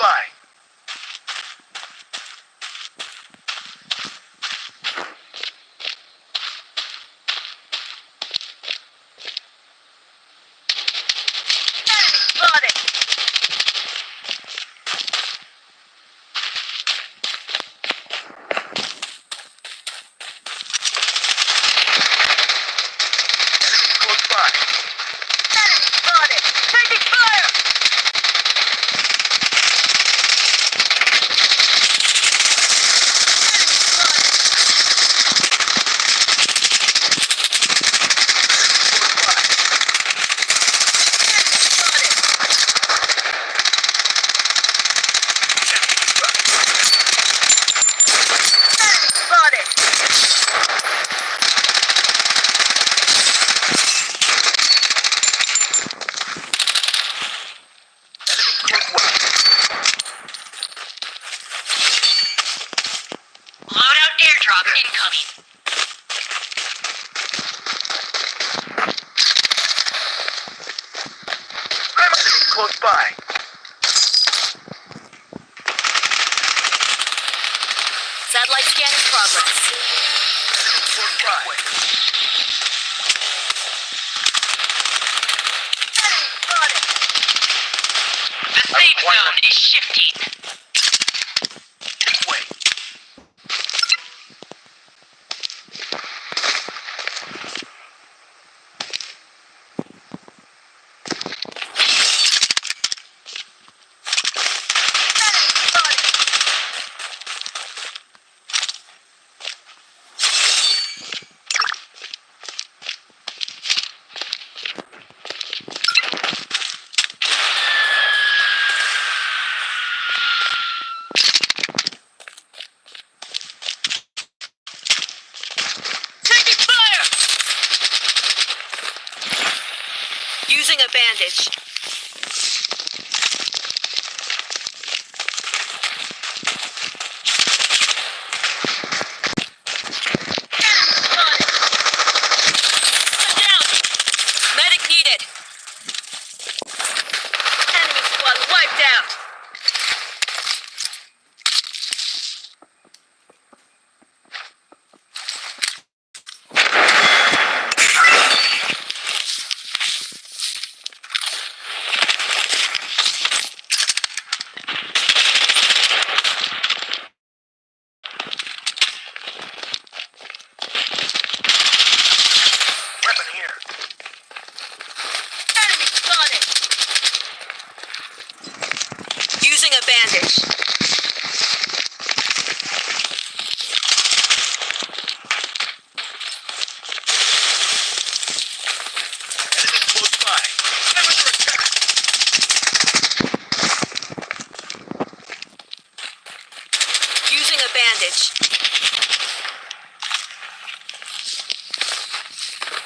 by. Loadout airdrop incoming. Close by. Satellite scan in progress. Close by. The safe zone is shifting. This way. Taking fire! Using a bandage. I'm down! Medic needed! Enemy squad wiped out! Weapon here. Enemy spotted! Using a bandage. Enemy close by. I'm under attack. Using a bandage.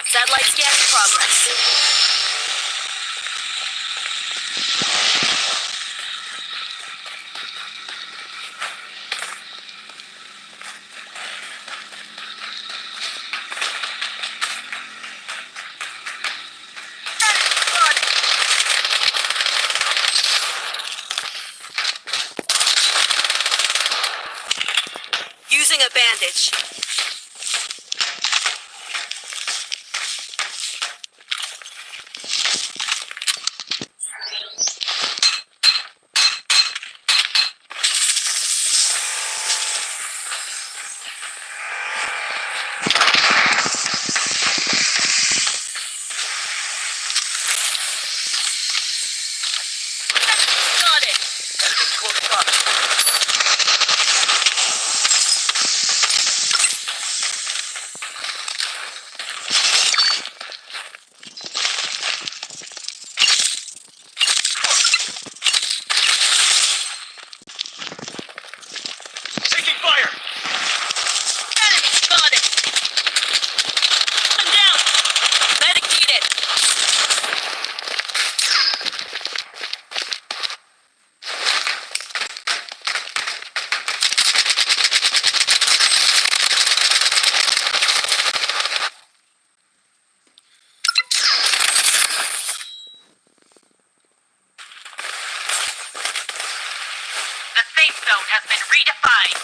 Satellite scan in progress. Using a bandage. Got it! Enemy close by. zone has been redefined.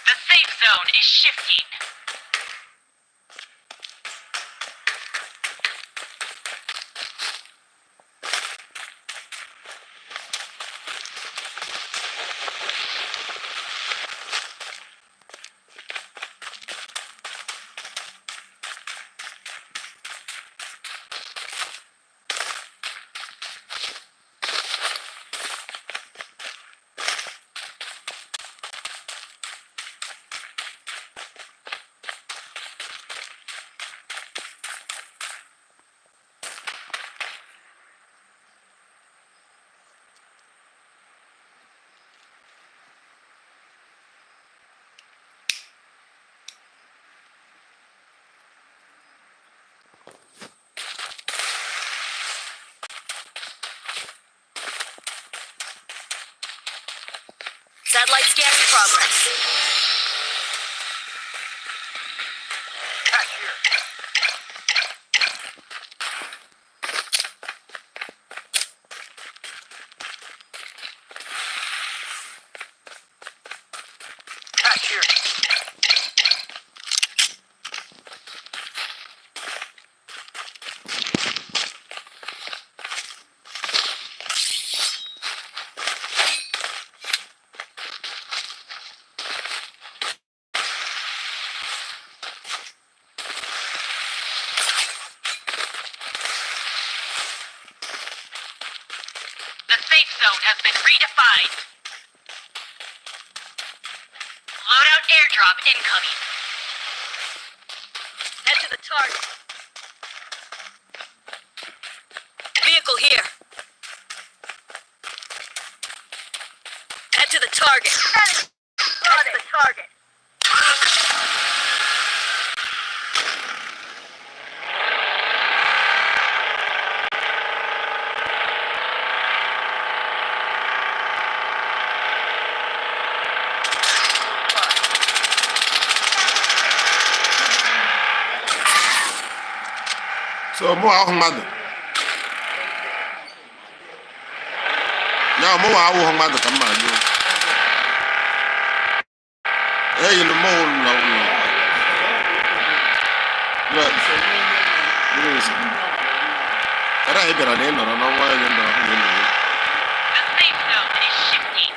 The safe zone is shifting. Satellite scan in progress. Cat here. Cat here. The safe zone has been redefined. Loadout airdrop incoming. Head to the target. Vehicle here. Head to the target. Head to the target. So mụ ahụ mmadụ ya mụ ahụhụ mmadụ ka mma jụọ eyiri mụ ụlọ kara anyị bịara na ị nọrọ n'ọnwa anyị nọrọ ahụ na enyi The safe zone is shifting.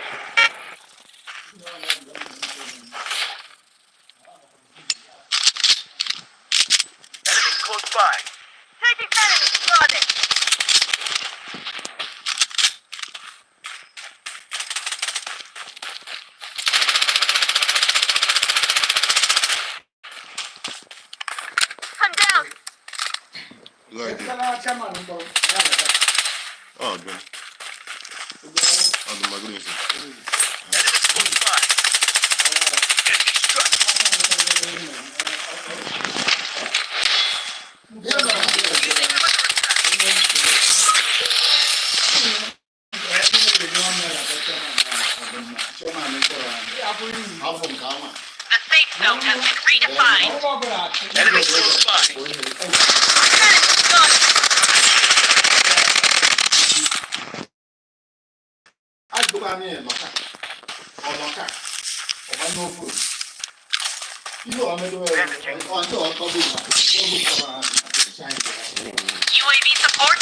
Enemy close by. Taking enemy spotted. I'm down. ọ dị ọdụmagụ n'isi Enemy close by. Enemy struck. Using them under attack. The safe zone has been redefined. Enemy close by. Enemy spotted. UAV support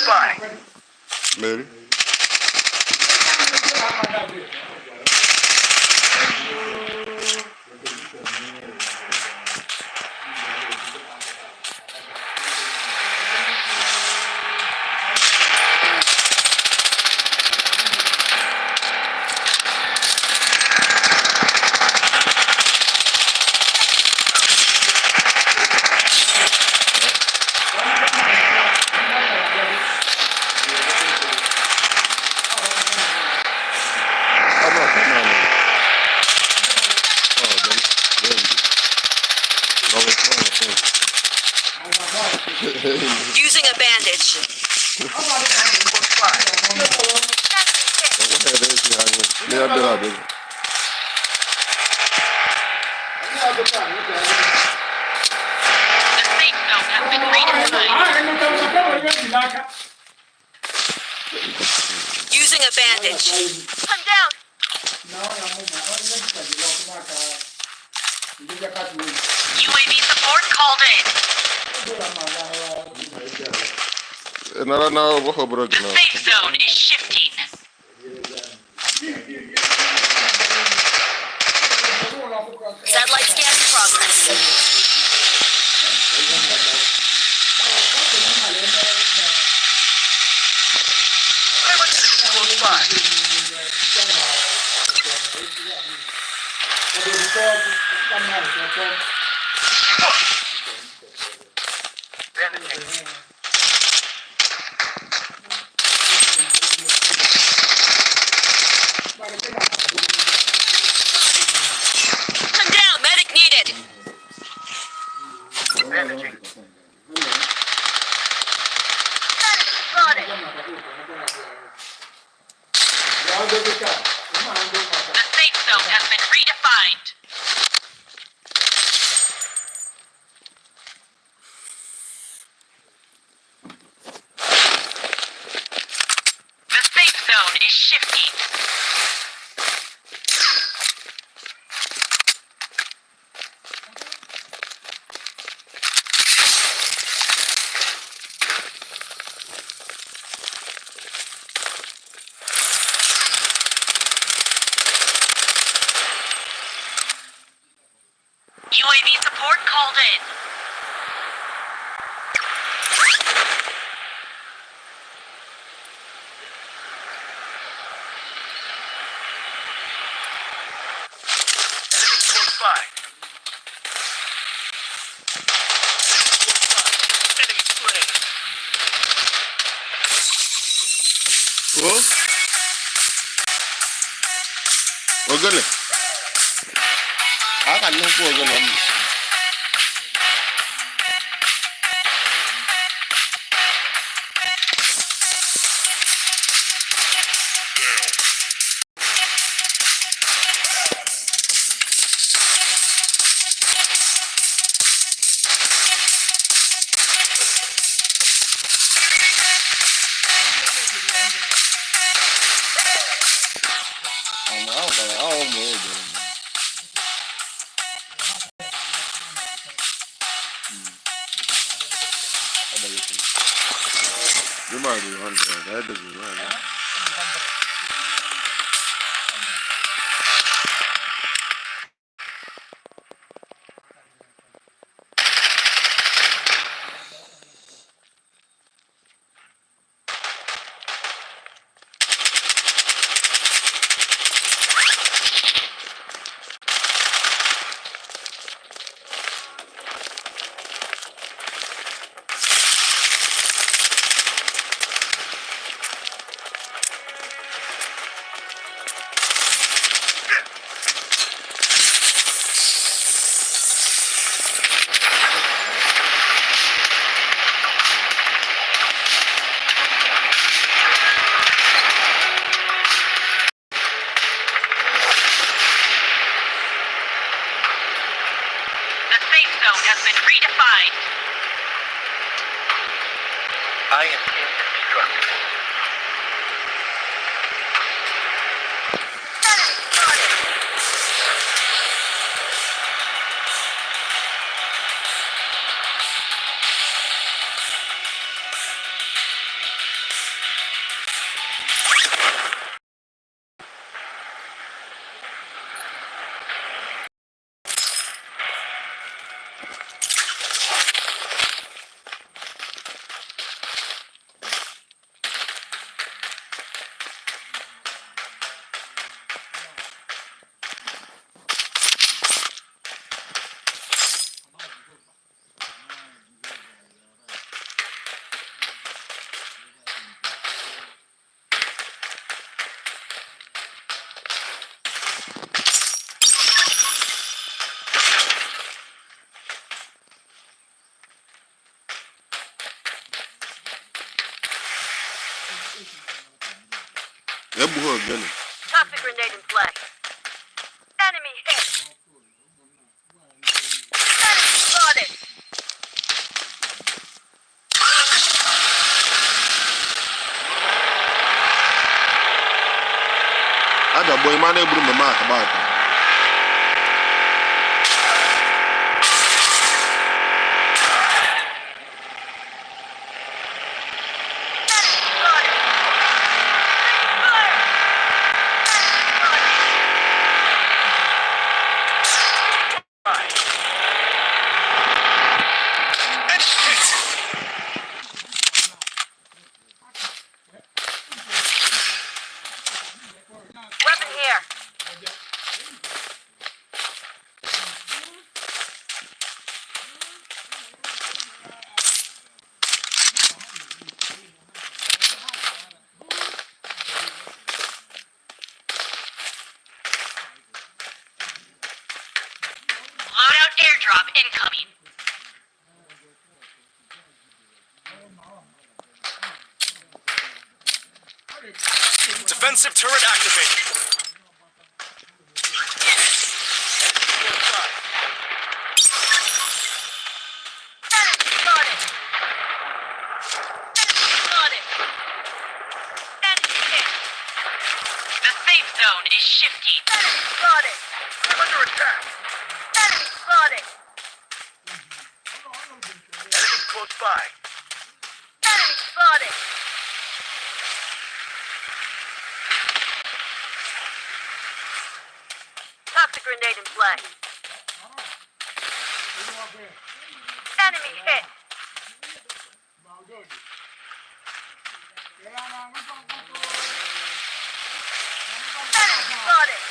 by. Maybe. Come on, come on. Oh, then. Using a bandage. Close by. The safe zone has been redefined. Using a bandage. I'm down. UAV support called in. The safe zone is shifting. Satellite scan in progress. Close by. Bandaging. I'm down. Medic needed. Bandaging. Spotted. The safe zone has been redefined. The safe zone is shifting. UAV support called in. Close by. Enemy slain. Ogele. Aka nnukwu ogele m. You might be 100. That doesn't matter. zone has been redefined. I am indestructible. Ebu ha again. Toxic grenade in play. Enemy hit. Enemy spotted. Ada boy man eburu me mark about. Weapon here. Loadout airdrop incoming. Defensive turret activated. Enemy spotted. Enemy spotted. Enemy hit. The safe zone is shifting. Enemy spotted. I'm under attack. Enemy spotted. Enemy close by. Enemy spotted. Toxic grenade in play. Enemy hit. Enemy spotted.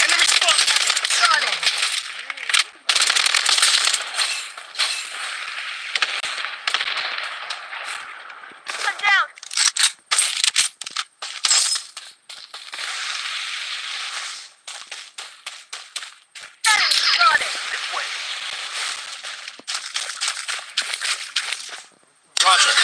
Enemy spotted. Spotted. I'm down. Enemy spotted. This way. Roger.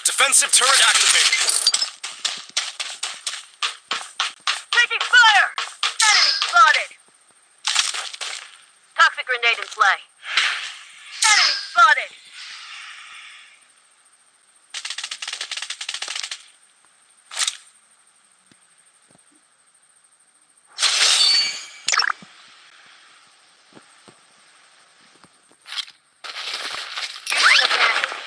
Defensive turret activated. Taking fire. Enemy spotted. Toxic grenade in play. Enemy spotted. Using a bandit.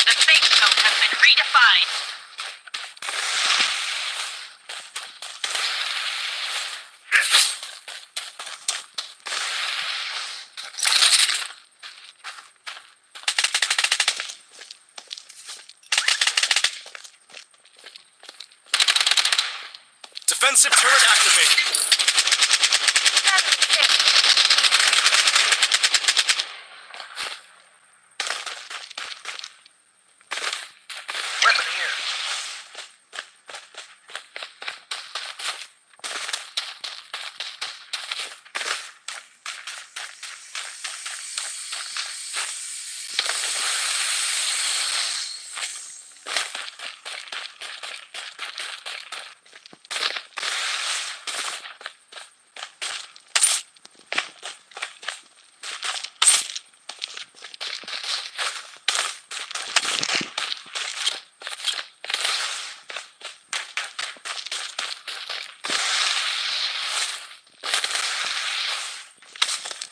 The safe zone has been redefined. Defensive turret activated. Weapon here.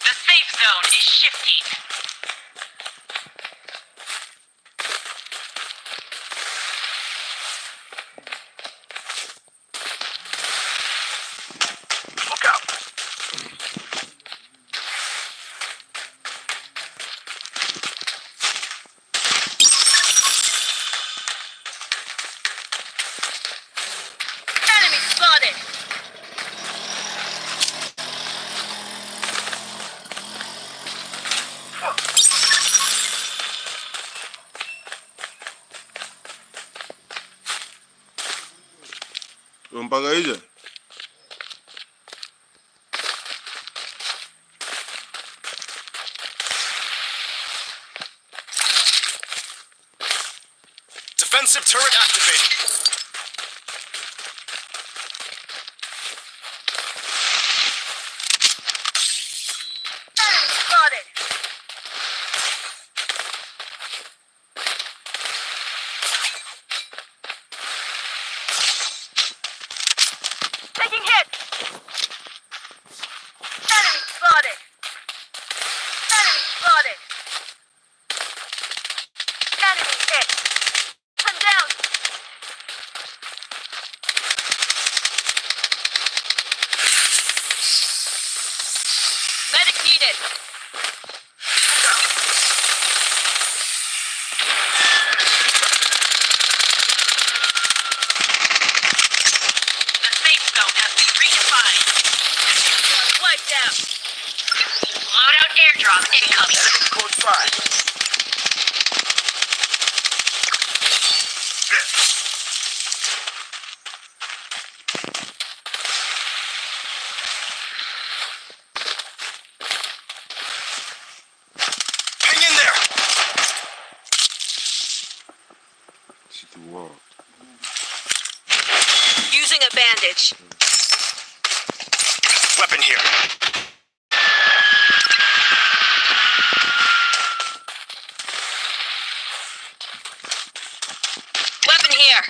The safe zone is shifting. Look out. Enemy spotted. Mpaka hizo. Defensive turret activated. Enemy spotted. Taking hit. Enemy spotted. Enemy spotted. Enemy hit. Come down. Medic needed. The safe zone has been redefined. Wiped out. Loadout airdrop incoming. Enemy close by. Hang in there. She too wall. Using a bandage. Weapon here. Weapon here.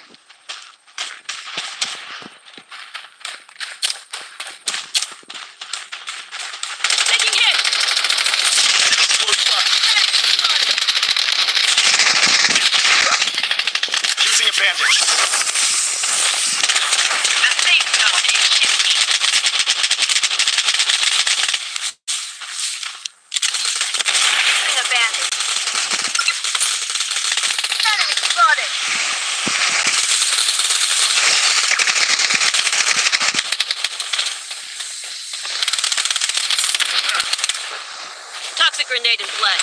Taking hit. Enemy close by. Using a bandage. The safe zone is shifting. Using a bandage. Enemy spotted. Toxic grenade in play.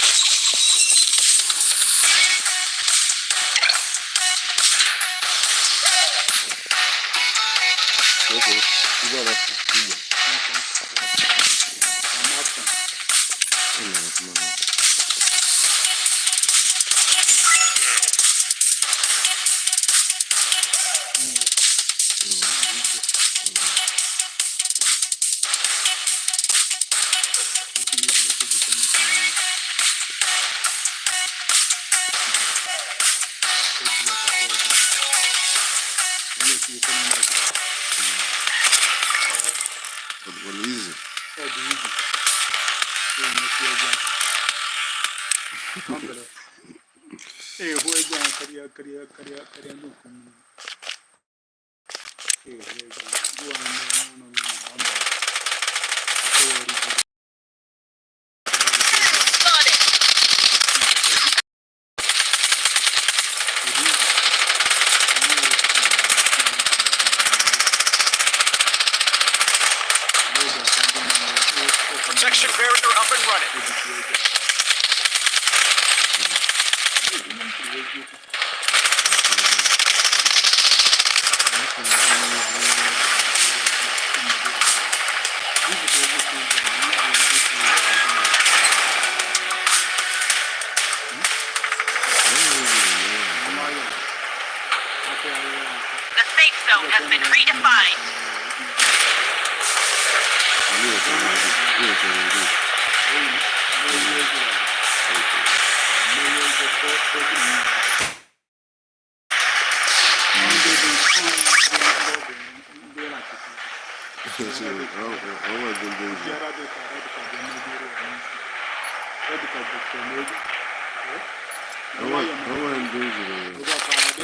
Okay. You got up to see it. Come on. Easy. Protection barrier up and running. The safe zone has been redefined.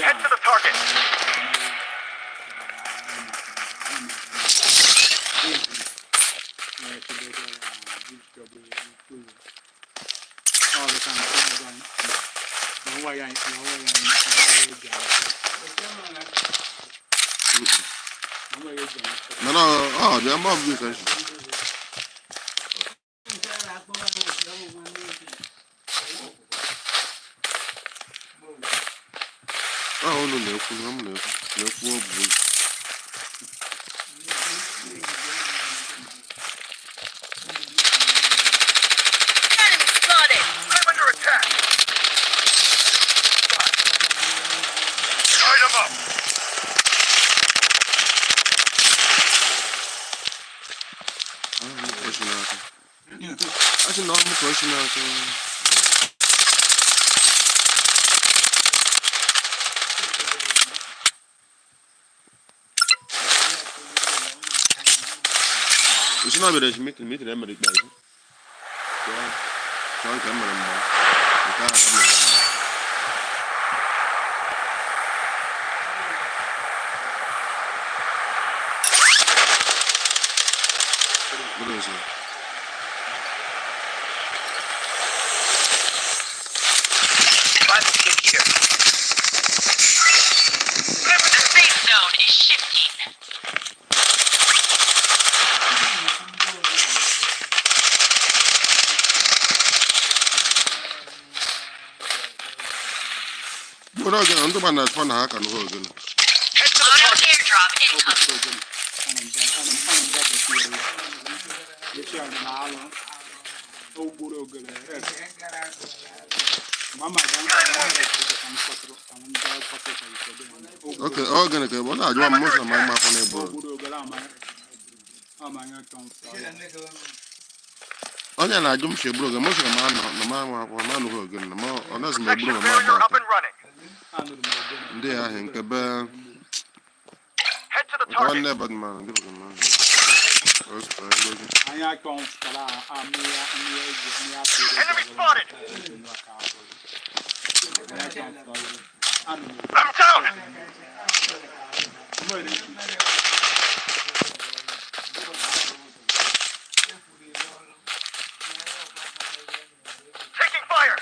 Head to the target. No, they're more good. Oh, no, Enemy spotted. I'm under attack. Light 'em up. I should know I'm a question now. You should not be there to make me to them, but it's better. Yeah, can't come on, man. You can't have me. What is it? Plastic kick here. The safe zone is shifting. What are you doing? I'm fun. I can hold it. Head to the Auto target. airdrop incoming. Okay, organic. What are you want most of my map on a board? Only I jump ship broke. Most of the man who again. The more or less my Protection broom. barrier up and running. They are in Quebec. Head to the One target. never man. Enemy spotted. I'm down. Taking fire.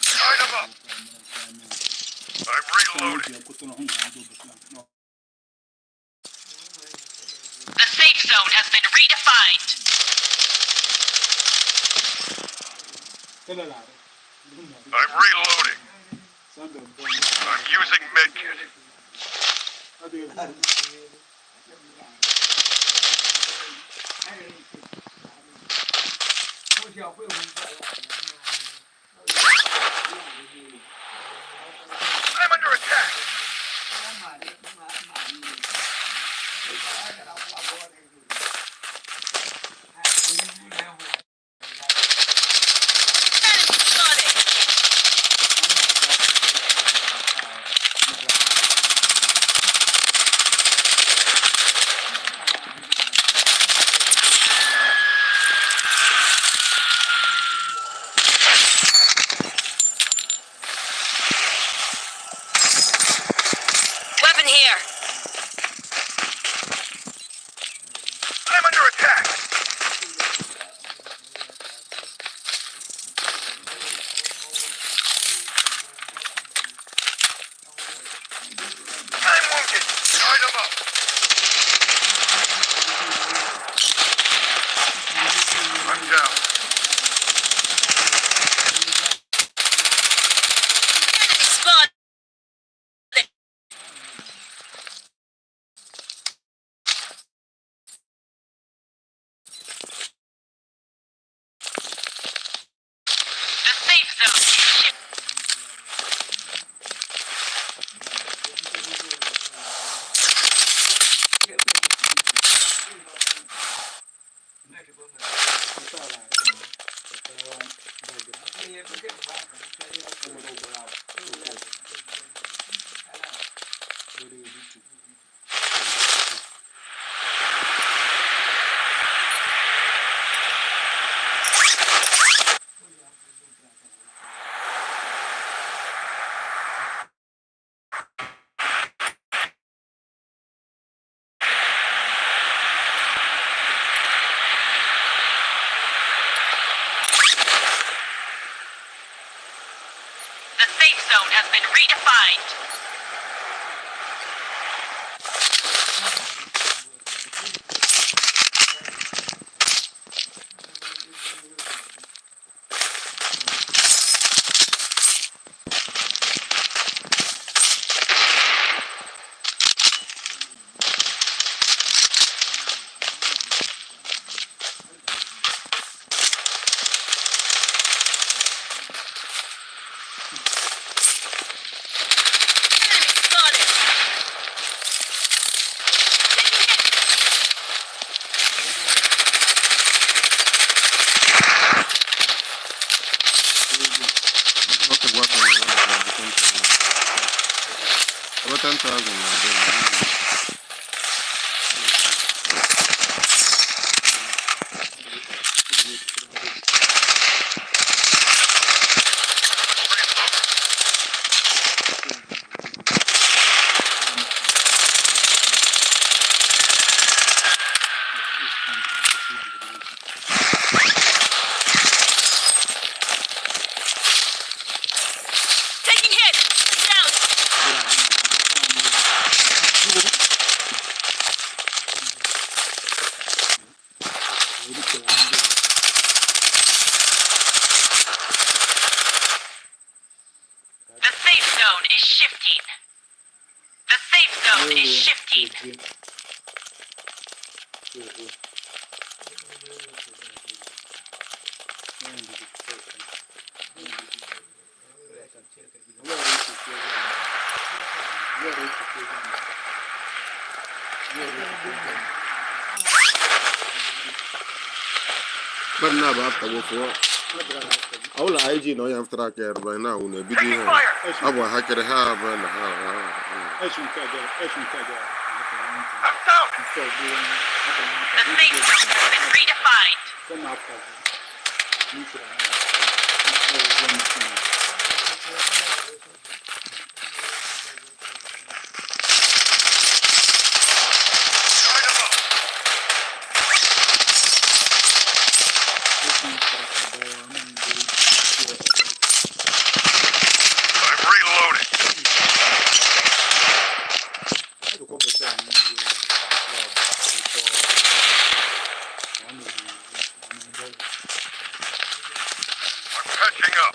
Light 'em up. I'm reloading. The safe zone has been redefined. I'm reloading. I'm using medkit. I'm under attack. Enemy spotted. has been redefined. Okay, what can you about 10,000 now, Taking hit. Down. The safe zone is shifting. The safe zone is shifting. but now after what for? I will IG no you have to track it right now when the Taking video. fire. I will hack it have and I'm down. The safe zone has been redefined. Charge 'em up. I'm reloading. I'm patching up.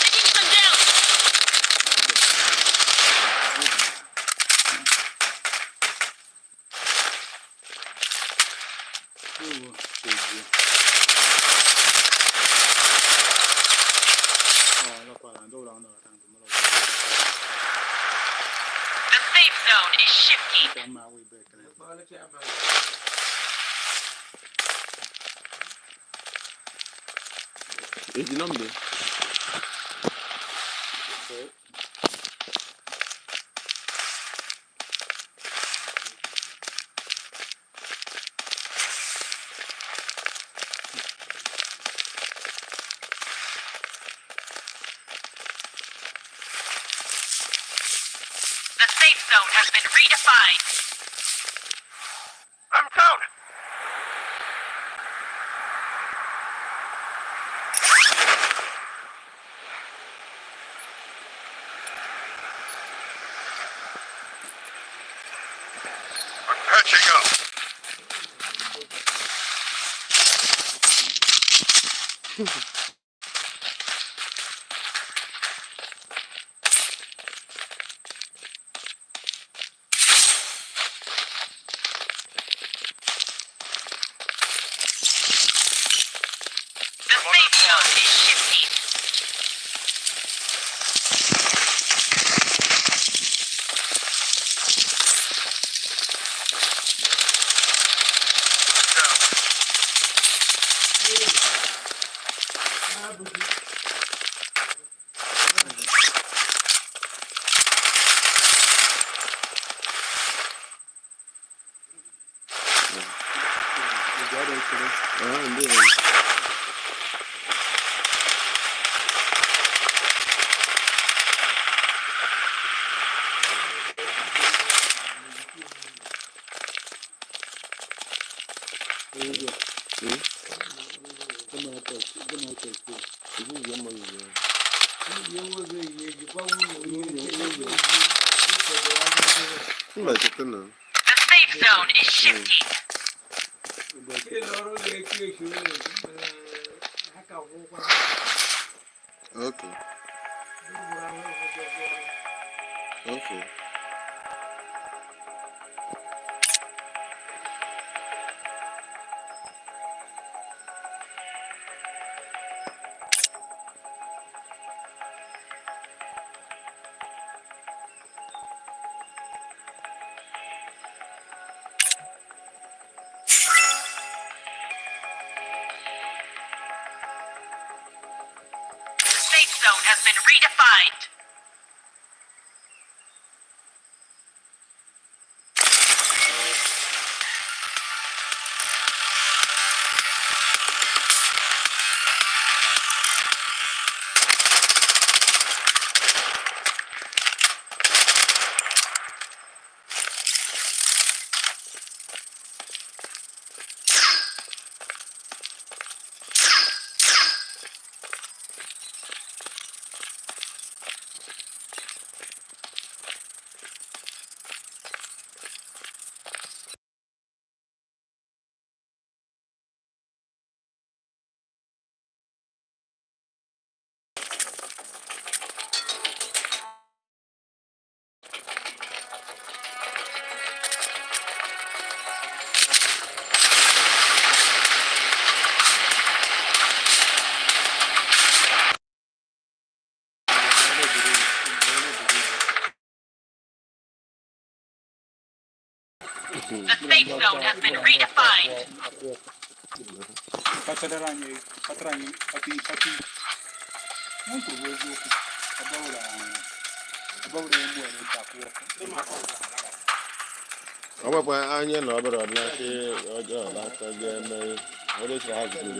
Taking some down. The safe zone is shifting. Is the number? The safe zone has been redefined. I'm down. I'm patching up. The safe zone is shifting. I'm doing. Mba cheta na. The safe zone is shifty. Okay. Okay. The safe zone has been redefined. The safe zone has been redefined. Ọgbakwa anya na ọbụrụ ọdịnasị ọjọọ n'aka ga-eme ọrụ esi ha zụrụ